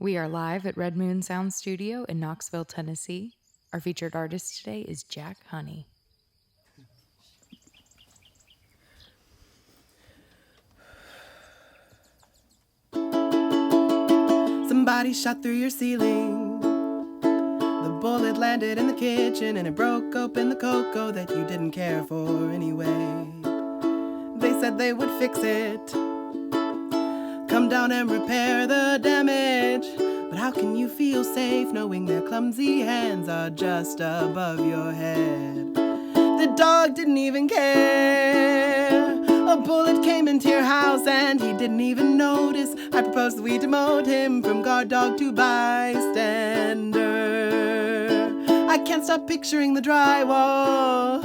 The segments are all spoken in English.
We are live at Red Moon Sound Studio in Knoxville, Tennessee. Our featured artist today is jaqhoney. Somebody shot through your ceiling. The bullet landed in the kitchen and it broke open the cocoa that you didn't care for anyway. They said they would fix it, come down and repair the damage. But how can you feel safe knowing their clumsy hands are just above your head? The dog didn't even care. A bullet came into your house and he didn't even notice. I propose that we demote him from guard dog to bystander. I can't stop picturing the drywall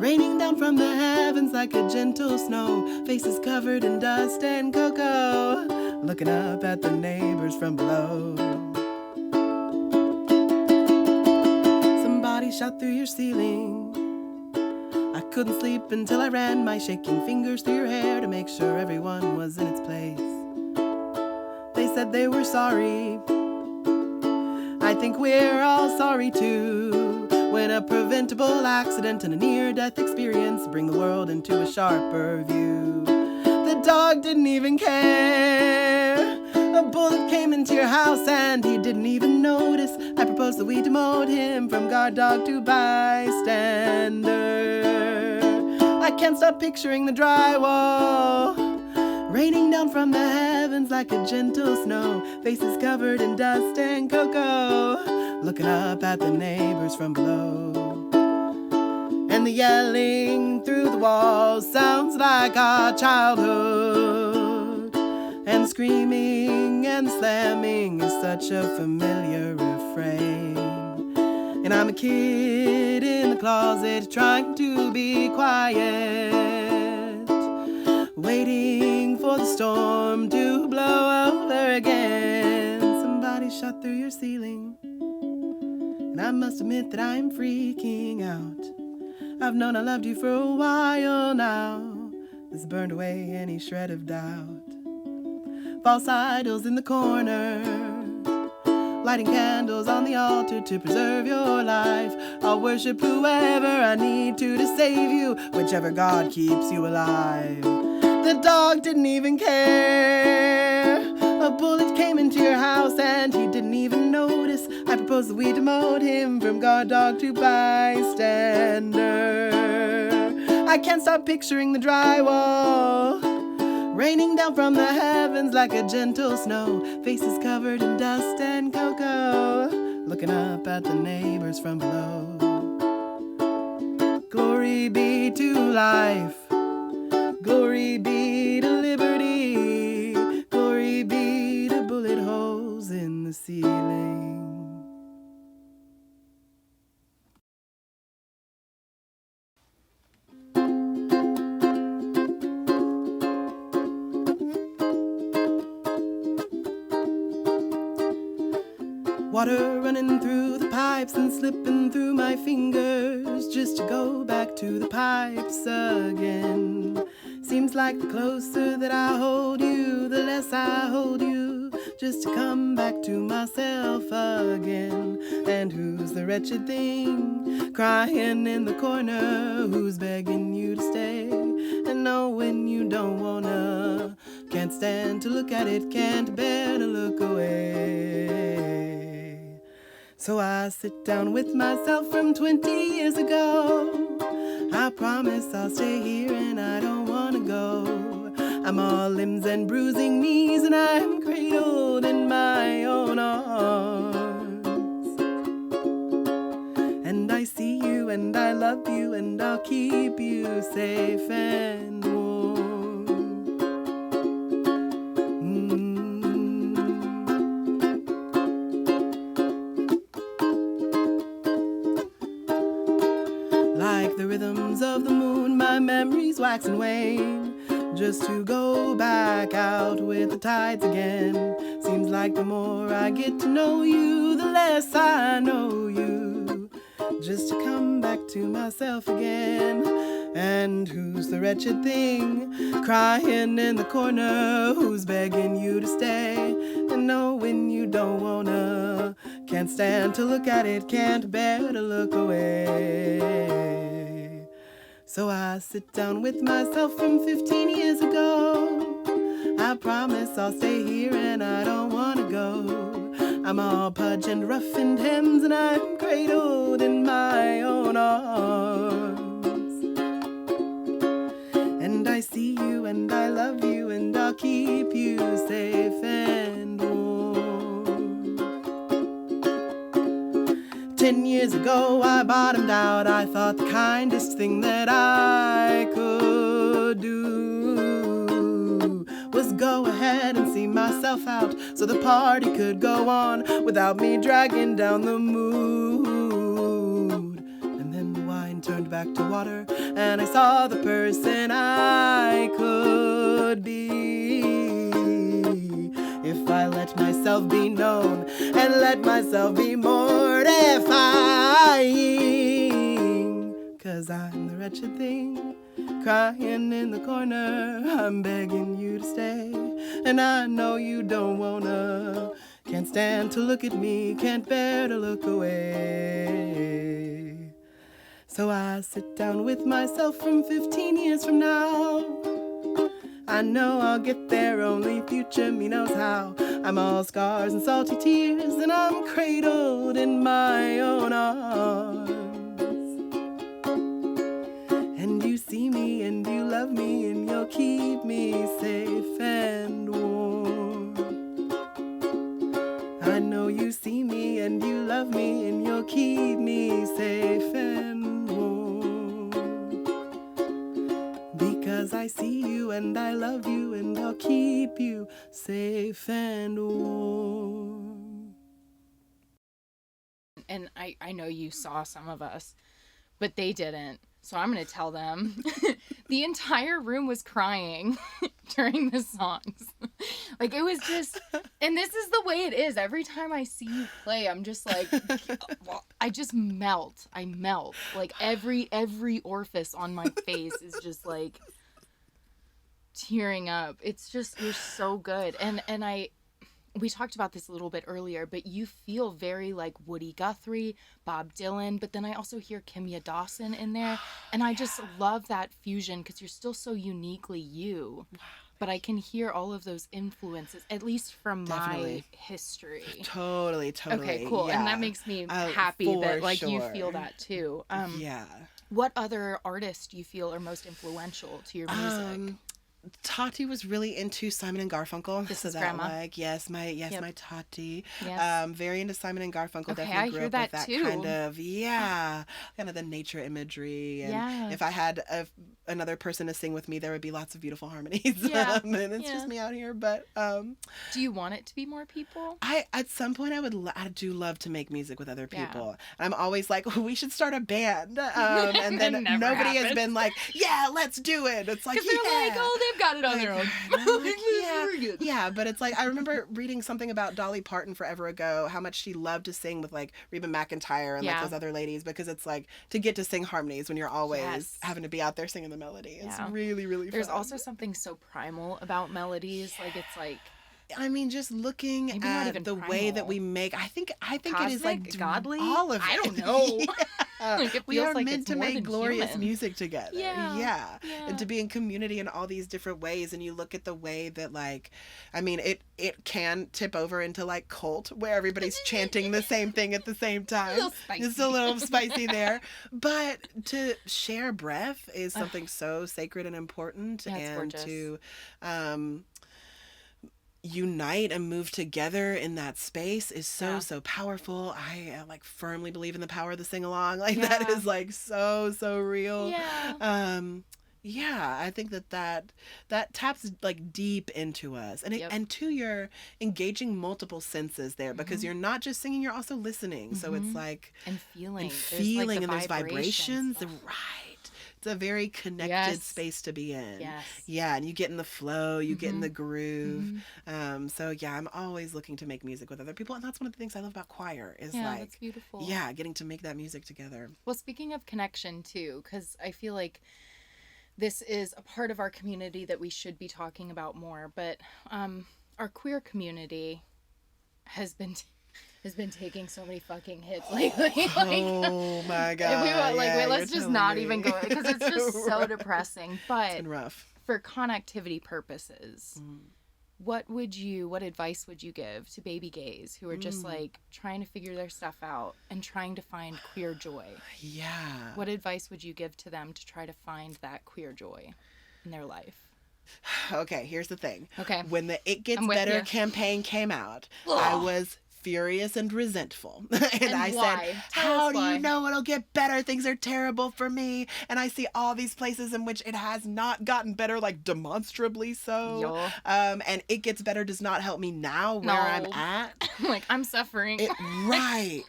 raining down from the heavens like a gentle snow, faces covered in dust and cocoa, looking up at the neighbors from below. Somebody shot through your ceiling. I couldn't sleep until I ran my shaking fingers through your hair to make sure everyone was in its place. They said they were sorry. I think we're all sorry too, when a preventable accident and a near-death experience bring the world into a sharper view. The dog didn't even care. A bullet came into your house and he didn't even notice. I propose that we demote him from guard dog to bystander. I can't stop picturing the drywall raining down from the heavens like a gentle snow, faces covered in dust and cocoa, looking up at the neighbors from below. And the yelling through the walls sounds like our childhood, and screaming and slamming is such a familiar refrain. And I'm a kid in the closet trying to be quiet, waiting for the storm to blow over again. Somebody shot through your ceiling, and I must admit that I'm freaking out. I've known I loved you for a while now. This burned away any shred of doubt. False idols in the corner, lighting candles on the altar to preserve your life. I'll worship whoever I need to save you, whichever God keeps you alive. The dog didn't even care. A bullet came into your house and he didn't even notice. I propose that we demote him from guard dog to bystander. I can't stop picturing the drywall raining down from the heavens like a gentle snow, faces covered in dust and cocoa, looking up at the neighbors from below. Glory be to life, glory be to liberty, glory be to bullet holes in the ceiling. Water running through the pipes and slipping through my fingers just to go back to the pipes again. Seems like the closer that I hold you, the less I hold you, just to come back to myself again. And who's the wretched thing crying in the corner, who's begging you to stay? And knowing you don't wanna, can't stand to look at it, can't bear to look away. So I sit down with myself from 20 years ago. I promise I'll stay here and I don't wanna go. I'm all limbs and bruising knees and I'm cradled in my own arms. And I see you and I love you and I'll keep you safe and warm. Like the rhythms of the moon, my memories wax and wane, just to go back out with the tides again. Seems like the more I get to know you, the less I know you, just to come back to myself again. And who's the wretched thing crying in the corner, who's begging you to stay? And knowing you don't wanna. Can't stand to look at it, can't bear to look away. So I sit down with myself from 15 years ago. I promise I'll stay here and I don't wanna go. I'm all pudge and rough and hems and I'm cradled in my own arms. And I see you and I love you and I'll keep you safe and warm. 10 years ago I bottomed out. I thought the kindest thing that I could do was go ahead and see myself out so the party could go on without me dragging down the mood. And then the wine turned back to water and I saw the person I could be if I let myself be known and let myself be mortifying. 'Cause I'm the wretched thing crying in the corner. I'm begging you to stay and I know you don't wanna. Can't stand to look at me, can't bear to look away. So I sit down with myself from 15 years from now. I know I'll get there, only future me knows how. I'm all scars and salty tears and I'm cradled in my own arms. And you see me and you love me and you'll keep me safe and warm. I know you see me and you love me and you'll keep me safe and warm. Because I see you and I love you and I'll keep you safe and warm. And I know you saw some of us, but they didn't. So I'm going to tell them. The entire room was crying during the songs. Like, it was just, and this is the way it is. Every time I see you play, I'm just like, I just melt. I melt. Like, every orifice on my face is just like tearing up. It's just, you're so good. And we talked about this a little bit earlier, but you feel very like Woody Guthrie, Bob Dylan, but then I also hear Kimya Dawson in there. And I just love that fusion because you're still so uniquely you. But I can hear all of those influences, at least from my history. Totally. Okay, cool. Yeah. And that makes me happy that like you feel that too. Yeah. What other artists do you feel are most influential to your music? Tati was really into Simon and Garfunkel. This is Grandma. Like, my Tati. Yes. Very into Simon and Garfunkel. Okay, Definitely I grew hear up that with that too. kind of kind of the nature imagery. And if I had another person to sing with me, there would be lots of beautiful harmonies. Yeah. And it's just me out here. But do you want it to be more people? At some point I do love to make music with other people. And I'm always like, we should start a band. And then nobody has been like, yeah, let's do it. It's like, they're like, oh, they've got it on their own. Like, but it's like, I remember reading something about Dolly Parton forever ago, how much she loved to sing with like Reba McEntire and like those other ladies, because it's like to get to sing harmonies when you're always having to be out there singing the melody. It's really, really fun. There's also something so primal about melodies. Like, it's like, I mean, just looking at the way that we make, I think Cosmic, it is like godly. All of it. I don't know. Like we are meant to make glorious music together. Yeah. And to be in community in all these different ways. And you look at the way that, like, I mean, it can tip over into like cult where everybody's chanting the same thing at the same time. It's a little spicy there. But to share breath is something so sacred and important. And gorgeous. To unite and move together in that space is so powerful. I like firmly believe in the power of the sing-along. Like that is like so real. I think that taps like deep into us, and and too, you're engaging multiple senses there because you're not just singing, you're also listening. So it's like and feeling and there's vibrations. Right. It's a very connected space to be in. Yeah, and you get in the flow, you get in the groove. So I'm always looking to make music with other people, and that's one of the things I love about choir is that's beautiful. Yeah, getting to make that music together. Well, speaking of connection too, because I feel like this is a part of our community that we should be talking about more, but our queer community has been taking so many fucking hits lately. Oh my god! Let's just not even go because it's just so depressing. But it's been rough. For connectivity purposes, what advice would you give to baby gays who are just like trying to figure their stuff out and trying to find queer joy? Yeah. What advice would you give to them to try to find that queer joy in their life? Okay, here's the thing. Okay. When the It Gets Better campaign came out, I was furious and resentful. and I said, how do you know it'll get better? Things are terrible for me. And I see all these places in which it has not gotten better, like demonstrably so. And It Gets Better does not help me now where I'm at. Like, I'm suffering. Right.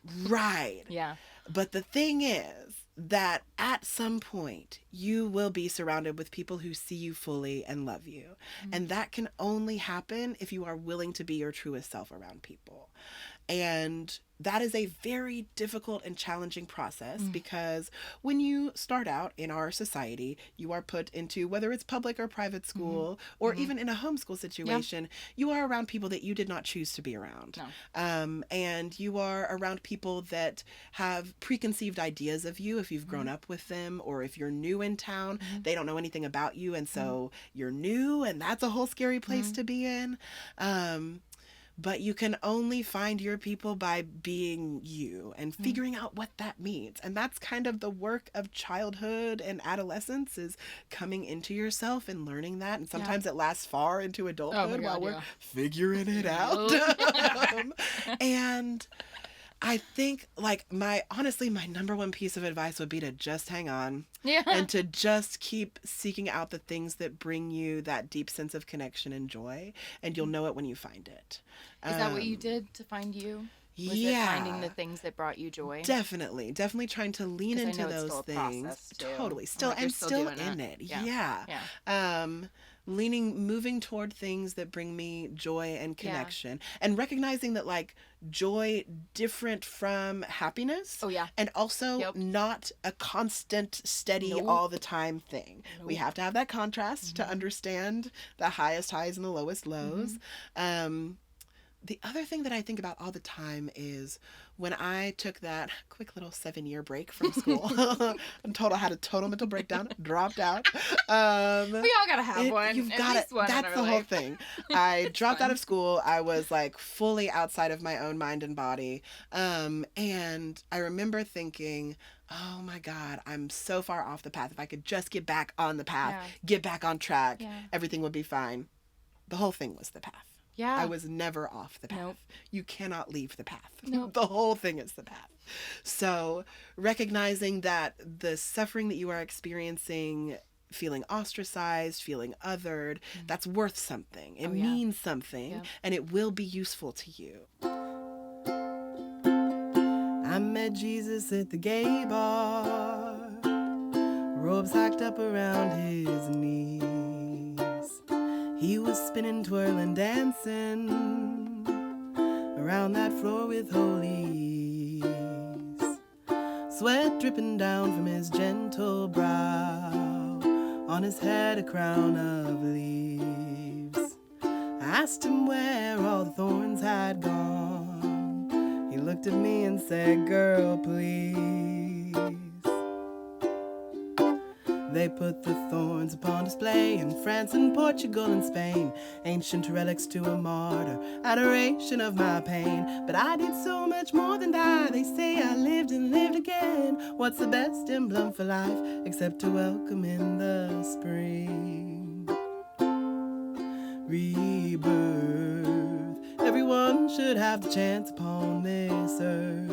Yeah. But the thing is that at some point you will be surrounded with people who see you fully and love you. And that can only happen if you are willing to be your truest self around people. And that is a very difficult and challenging process because when you start out in our society, you are put into, whether it's public or private school or even in a homeschool situation, you are around people that you did not choose to be around. No. And you are around people that have preconceived ideas of you if you've grown up with them, or if you're new in town, they don't know anything about you. And so you're new, and that's a whole scary place to be in. But you can only find your people by being you and figuring out what that means. And that's kind of the work of childhood and adolescence, is coming into yourself and learning that. And sometimes it lasts far into adulthood while we're figuring it out. And I think, like, my number one piece of advice would be to just hang on. Yeah. And to just keep seeking out the things that bring you that deep sense of connection and joy. And you'll know it when you find it. Is that what you did to find you? Was it finding the things that brought you joy? Definitely trying to lean into those things. Totally. Still in it. Yeah. Moving toward things that bring me joy and connection, and recognizing that, like, joy different from happiness. Oh yeah. And also not a constant, steady, all the time thing. We have to have that contrast to understand the highest highs and the lowest lows. The other thing that I think about all the time is when I took that quick little 7-year break from school, I had a total mental breakdown, dropped out. We all gotta have one. You've got it. That's the whole thing. I dropped out of school. I was like fully outside of my own mind and body. And I remember thinking, oh my God, I'm so far off the path. If I could just get back on the path, get back on track, everything would be fine. The whole thing was the path. Yeah. I was never off the path. Nope. You cannot leave the path. Nope. The whole thing is the path. So recognizing that the suffering that you are experiencing, feeling ostracized, feeling othered, that's worth something. It means something, and it will be useful to you. I met Jesus at the gay bar, robes hacked up around his knees. He was spinning, twirling, dancing around that floor with holy ease. Sweat dripping down from his gentle brow, on his head a crown of leaves. I asked him where all the thorns had gone. He looked at me and said, girl, please. They put the thorns upon display in France and Portugal and Spain, ancient relics to a martyr, adoration of my pain. But I did so much more than die. They say I lived and lived again. What's the best emblem for life except to welcome in the spring? Rebirth. Everyone should have the chance upon this earth.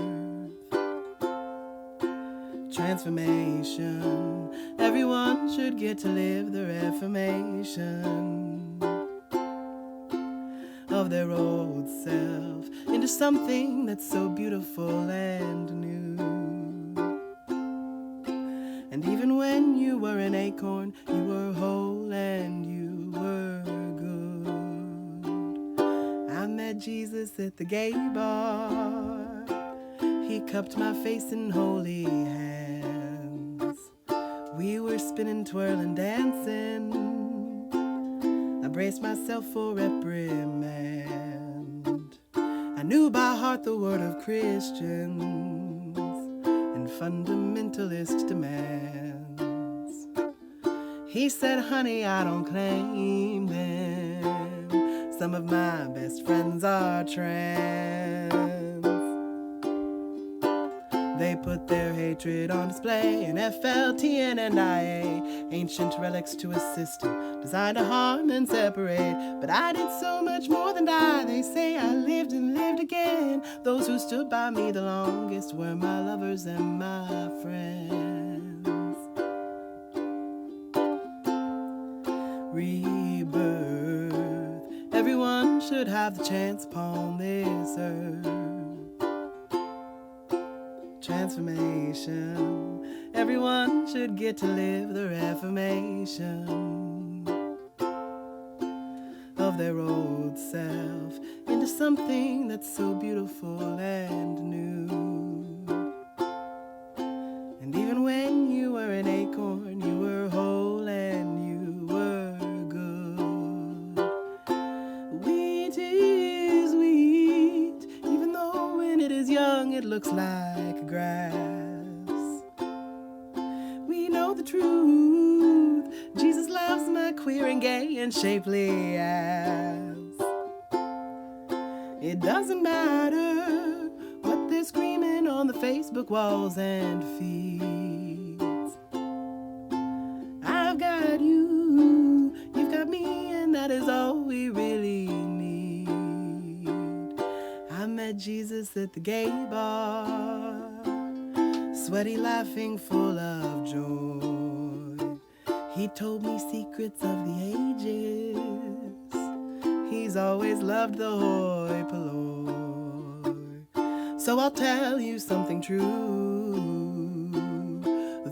Transformation. Everyone should get to live the reformation of their old self into something that's so beautiful and new. And even when you were an acorn, you were whole and you were good. I met Jesus at the gay bar. He cupped my face in holy hands. We were spinning, twirling, dancing. I braced myself for reprimand. I knew by heart the word of Christians and fundamentalist demands. He said, honey, I don't claim them. Some of my best friends are trans. They put their hatred on display in FLTN and IA, ancient relics to a system designed to harm and separate. But I did so much more than die. They say I lived and lived again. Those who stood by me the longest were my lovers and my friends. Rebirth. Everyone should have the chance upon this earth. Transformation. Everyone should get to live the reformation of their old self into something that's so beautiful and new. And even when you were an acorn, you were whole and you were good. Wheat is wheat, even though when it is young it looks like grass. We know the truth. Jesus loves my queer and gay and shapely ass. It doesn't matter what they're screaming on the Facebook walls and feeds. I've got you, you've got me, and that is all we really need. I met Jesus at the gay bar, sweaty, laughing, full of joy. He told me secrets of the ages. He's always loved the hoi polloi. So I'll tell you something true,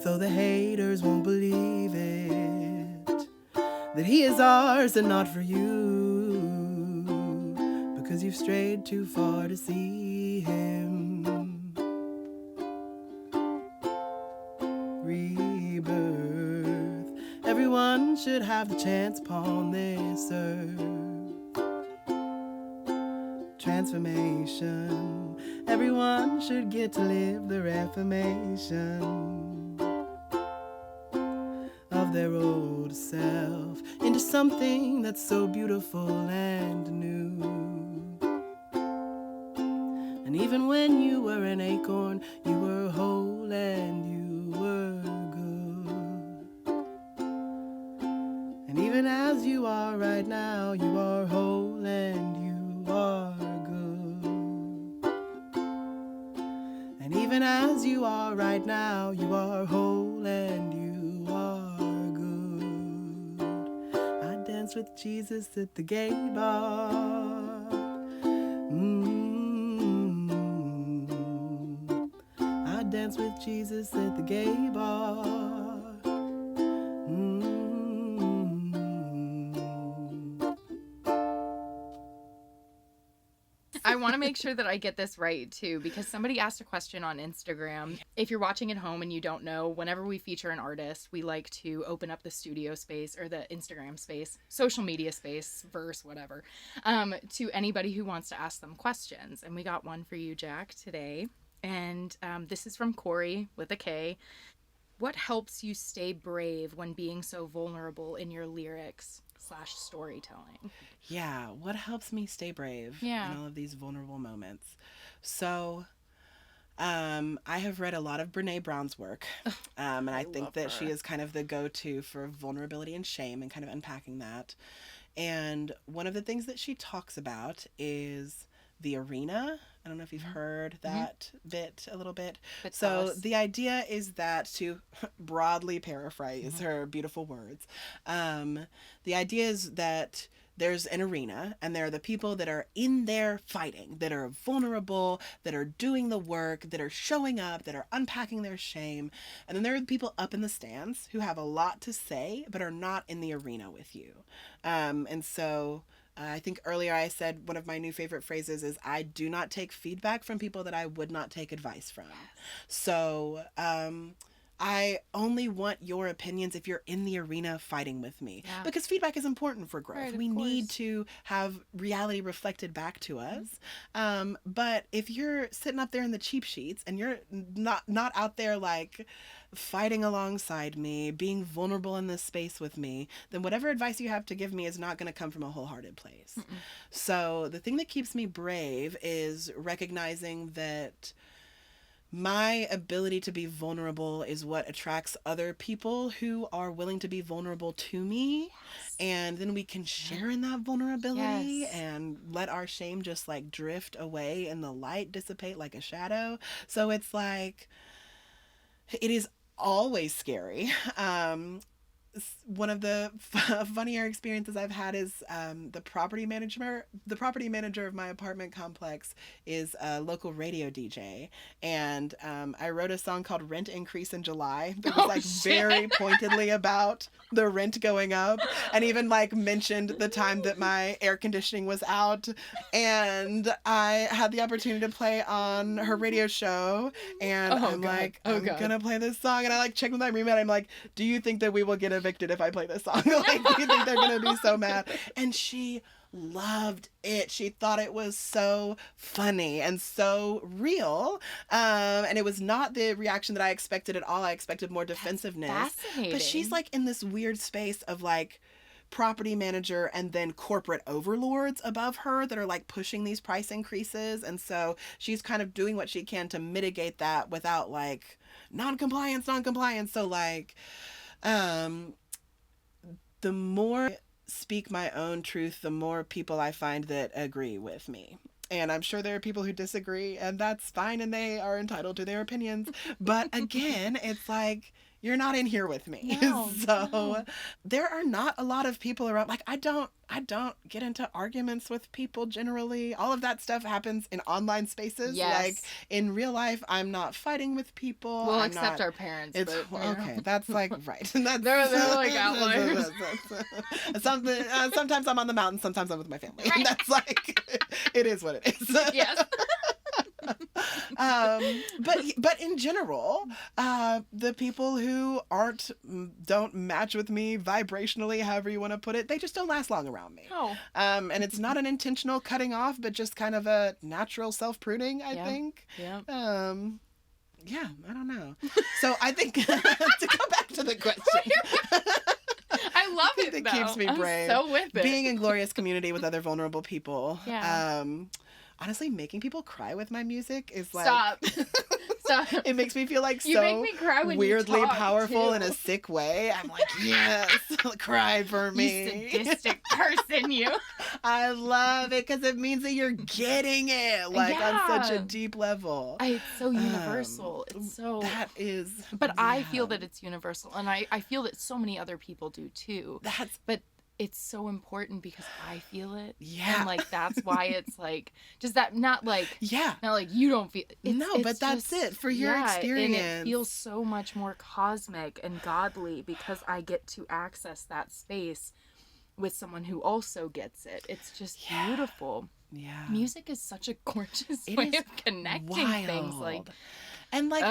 though the haters won't believe it, that he is ours and not for you, because you've strayed too far to see him. Rebirth. Everyone should have the chance upon this earth. Transformation. Everyone should get to live the reformation of their old self into something that's so beautiful and new. And even when you were an acorn, you were whole and you were good. And even as you are right now, you are whole and you are good. And even as you are right now, you are whole and you are good. I danced with Jesus at the gay bar. I danced with Jesus at the gay bar. I want to make sure that I get this right, too, because somebody asked a question on Instagram. If you're watching at home and you don't know, whenever we feature an artist, we like to open up the studio space or the Instagram space, social media space, verse, whatever, to anybody who wants to ask them questions. And we got one for you, Jack, today. And this is from Corey with a K. What helps you stay brave when being so vulnerable in your lyrics/storytelling? Yeah, what helps me stay brave in all of these vulnerable moments? So, I have read a lot of Brene Brown's work, and I think that she is kind of the go-to for vulnerability and shame and kind of unpacking that. And one of the things that she talks about is the arena. I don't know if you've heard that bit a little bit. But so the idea is that, to broadly paraphrase her beautiful words, the idea is that there's an arena and there are the people that are in there fighting, that are vulnerable, that are doing the work, that are showing up, that are unpacking their shame. And then there are the people up in the stands who have a lot to say, but are not in the arena with you. And so I think earlier I said one of my new favorite phrases is, I do not take feedback from people that I would not take advice from. Yes. So I only want your opinions if you're in the arena fighting with me. Yeah. Because feedback is important for growth. Right, of we need course. to have reality reflected back to us. But if you're sitting up there in the cheap sheets and you're not out there like fighting alongside me, being vulnerable in this space with me, then whatever advice you have to give me is not going to come from a wholehearted place. Mm-mm. So the thing that keeps me brave is recognizing that my ability to be vulnerable is what attracts other people who are willing to be vulnerable to me. Yes. And then we can share in that vulnerability. Yes. And let our shame just like drift away and the light dissipate like a shadow. So it's like, it is always scary. One of the funnier experiences I've had is the property manager of my apartment complex is a local radio DJ, and I wrote a song called "Rent Increase in July" that was very pointedly about the rent going up, and even like mentioned the time that my air conditioning was out, and I had the opportunity to play on her radio show, and I'm gonna play this song, and I like checked with my roommate. I'm like, do you think that we will get evicted if I play this song? Like, do you think they're gonna be so mad? And she loved it. She thought it was so funny and so real. And it was not the reaction that I expected at all. I expected more defensiveness. That's fascinating. But she's like in this weird space of like property manager and then corporate overlords above her that are like pushing these price increases. And so she's kind of doing what she can to mitigate that without like non-compliance. So like, the more I speak my own truth, the more people I find that agree with me. And I'm sure there are people who disagree, and that's fine, and they are entitled to their opinions. But again, it's like, you're not in here with me. No. There are not a lot of people around. Like, I don't get into arguments with people generally. All of that stuff happens in online spaces. Yes. Like, in real life, I'm not fighting with people. Well, except our parents. Okay, that's like, right. That's, they're like outliers. Sometimes I'm on the mountain, sometimes I'm with my family. Right. And that's like, it is what it is. Yes. But in general, the people who don't match with me vibrationally, however you want to put it, they just don't last long around me. Oh. And it's not an intentional cutting off, but just kind of a natural self-pruning, I think. Yeah. Yeah, I don't know. So I think to come back to the question. I love it, that keeps me brave. I'm so with it. Being in glorious community with other vulnerable people. Yeah. Honestly, making people cry with my music is like... Stop. It makes me feel like you make me cry when weirdly you talk, powerful too. In a sick way. I'm like, yes, cry for me. You sadistic person, you. I love it because it means that you're getting it, like, on such a deep level. It's so universal. It's so... That is... But yeah. I feel that it's universal, and I feel that so many other people do, too. But it's so important because I feel it. Yeah. And like that's why it's like just that not like not like you don't feel but that's just, it for your experience. And it feels so much more cosmic and godly because I get to access that space with someone who also gets it. It's just beautiful. Yeah. Music is such a gorgeous way of connecting things like and like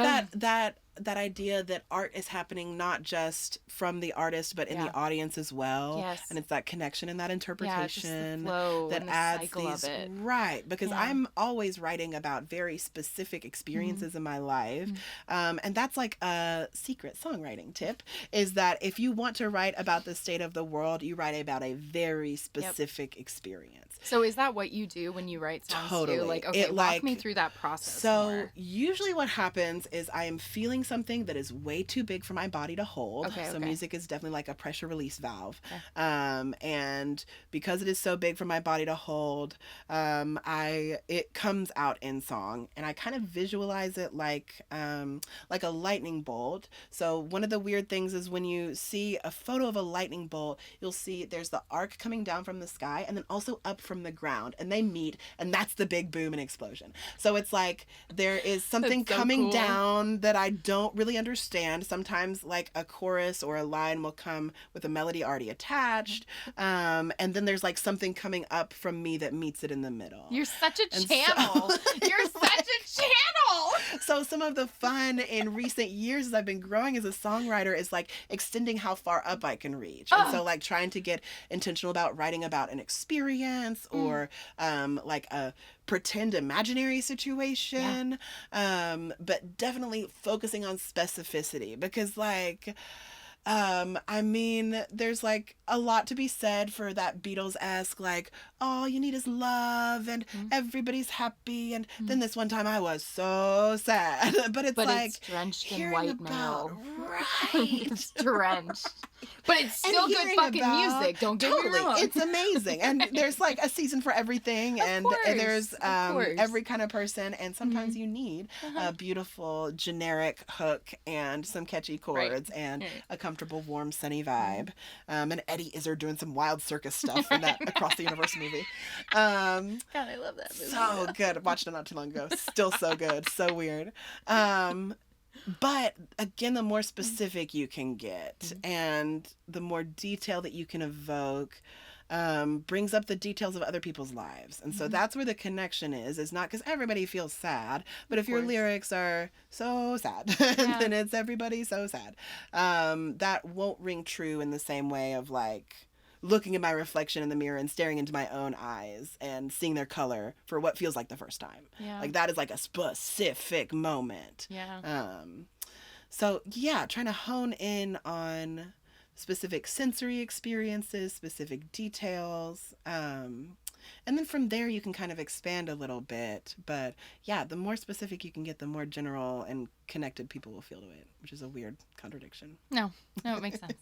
that idea that art is happening not just from the artist but in the audience as well. Yes. And it's that connection and that interpretation just the flow that and the adds cycle these of it. Right, because I'm always writing about very specific experiences in my life. And that's like a secret songwriting tip is that if you want to write about the state of the world, you write about a very specific experience. So is that what you do when you write songs too? Like, okay, walk me through that process more. Usually what happens is I am feeling something that is way too big for my body to hold. So music is definitely like a pressure release valve. And because it is so big for my body to hold, it comes out in song, and I kind of visualize it like a lightning bolt. So one of the weird things is when you see a photo of a lightning bolt, you'll see there's the arc coming down from the sky and then also up from the ground, and they meet, and that's the big boom and explosion. So it's like there is something coming down that I don't really understand. Sometimes like a chorus or a line will come with a melody already attached, and then there's like something coming up from me that meets it in the middle. You're such a channel. You're such a channel. So some of the fun in recent years as I've been growing as a songwriter is like extending how far up I can reach. And so like trying to get intentional about writing about an experience or like a pretend imaginary situation. But definitely focusing on specificity because like I mean, there's like a lot to be said for that Beatles-esque, like, all you need is love and everybody's happy. And then this one time I was so sad. But it's like, it's drenched in hearing white about, male. right. It's drenched. But it's still good fucking music. Don't get me wrong. It's amazing. And there's like a season for everything. And there's every kind of person. And sometimes you need a beautiful generic hook and some catchy chords and a comfortable, warm, sunny vibe. And Eddie Izzard doing some wild circus stuff in that Across the Universe movie. God, I love that movie. So good. I watched it not too long ago. Still so good. So weird. But again, the more specific you can get and the more detail that you can evoke brings up the details of other people's lives. And so that's where the connection is not because everybody feels sad, but if your lyrics are so sad, then it's everybody so sad. That won't ring true in the same way of like looking at my reflection in the mirror and staring into my own eyes and seeing their color for what feels like the first time. Yeah. Like that is like a specific moment. Yeah. So yeah, trying to hone in on specific sensory experiences, specific details. And then from there you can kind of expand a little bit. But yeah, the more specific you can get, the more general and connected people will feel to it, which is a weird contradiction. No, it makes sense.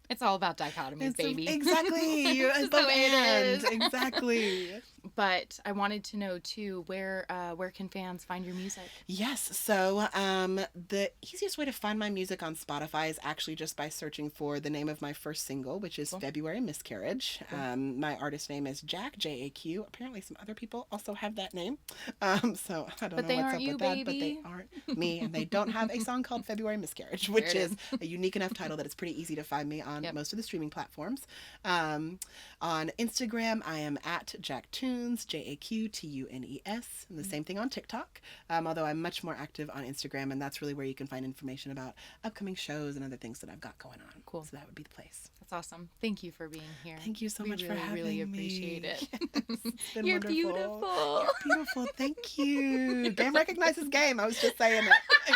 It's all about dichotomies, baby. Exactly. It's the way it is. Exactly. But I wanted to know too, where can fans find your music? Yes. So the easiest way to find my music on Spotify is actually just by searching for the name of my first single, which is February Miscarriage. Cool. My artist name is Jack, J-A-Q. Apparently some other people also have that name. So I don't know what's up with that, but they aren't me. And they don't have a song called February Miscarriage, which is a unique enough title that it's pretty easy to find me on most of the streaming platforms. On Instagram, I am at JaqTunes, J-A-Q-T-U-N-E-S, and the same thing on TikTok, although I'm much more active on Instagram, and that's really where you can find information about upcoming shows and other things that I've got going on. Cool. So that would be the place. That's awesome. Thank you for being here. Thank you so much for having me. We really appreciate it. Yes, it's been You're wonderful. beautiful. You're beautiful. Thank you. Game recognizes game. I was just saying it.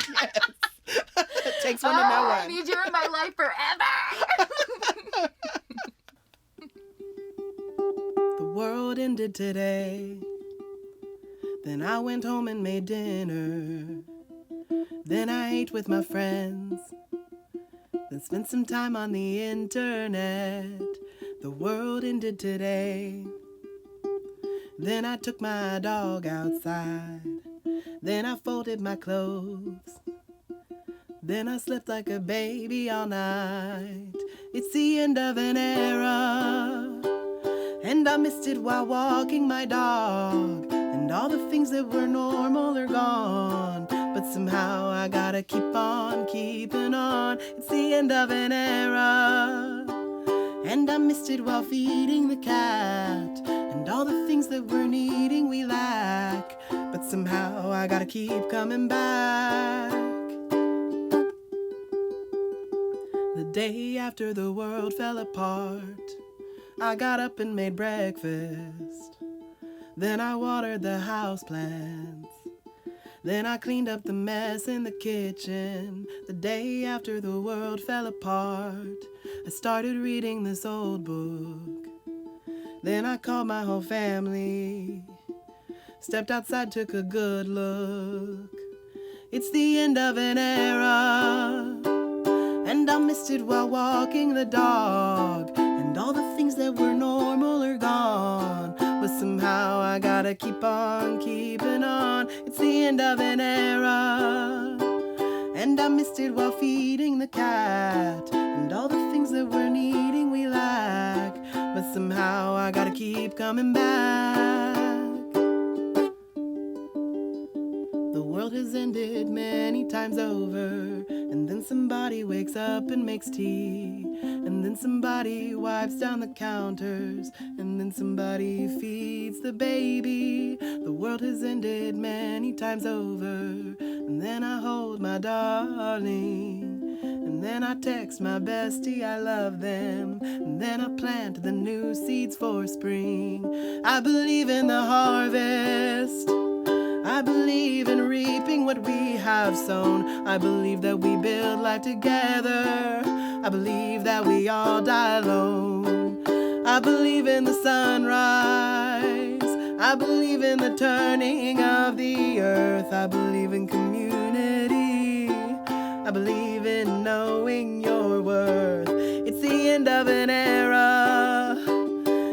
Yes. It takes one to know one. I need you in my life forever. The world ended today. Then I went home and made dinner. Then I ate with my friends. Then spent some time on the internet. The world ended today. Then I took my dog outside. Then I folded my clothes. Then I slept like a baby all night. It's the end of an era, and I missed it while walking my dog. And all the things that were normal are gone, but somehow I gotta keep on keeping on. It's the end of an era, and I missed it while feeding the cat. And all the things that we're needing we lack, but somehow I gotta keep coming back. The day after the world fell apart, I got up and made breakfast. Then I watered the houseplants. Then I cleaned up the mess in the kitchen. The day after the world fell apart, I started reading this old book. Then I called my whole family, stepped outside, took a good look. It's the end of an era, and I missed it while walking the dog. And all the things that were normal are gone, but somehow I gotta keep on keeping on. It's the end of an era, and I missed it while feeding the cat. And all the things that we're needing we lack, but somehow I gotta keep coming back. The world has ended many times over. And then somebody wakes up and makes tea. And then somebody wipes down the counters. And then somebody feeds the baby. The world has ended many times over. And then I hold my darling. And then I text my bestie, I love them. And then I plant the new seeds for spring. I believe in the harvest. I believe in reaping what we have sown. I believe that we build life together. I believe that we all die alone. I believe in the sunrise. I believe in the turning of the earth. I believe in community. I believe in knowing your worth. It's the end of an era,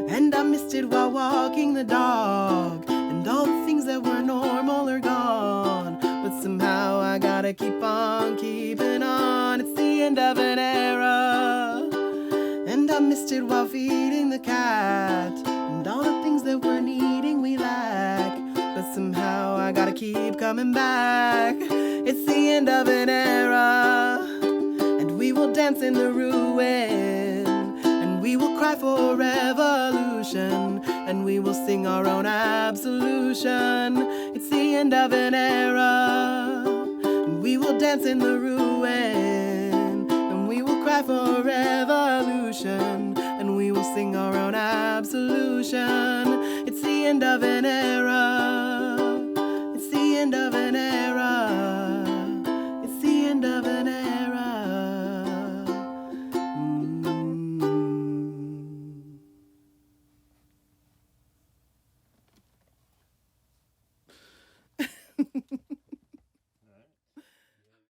and I missed it while walking the dog. And all the things that were normal are gone, but somehow I gotta keep on keeping on. It's the end of an era, and I missed it while feeding the cat. And all the things that we're needing we lack, but somehow I gotta keep coming back. It's the end of an era, and we will dance in the ruin, and we will cry for revolution, and we will sing our own absolution. It's the end of an era, and we will dance in the ruin, and we will cry for revolution, and we will sing our own absolution. It's the end of an era.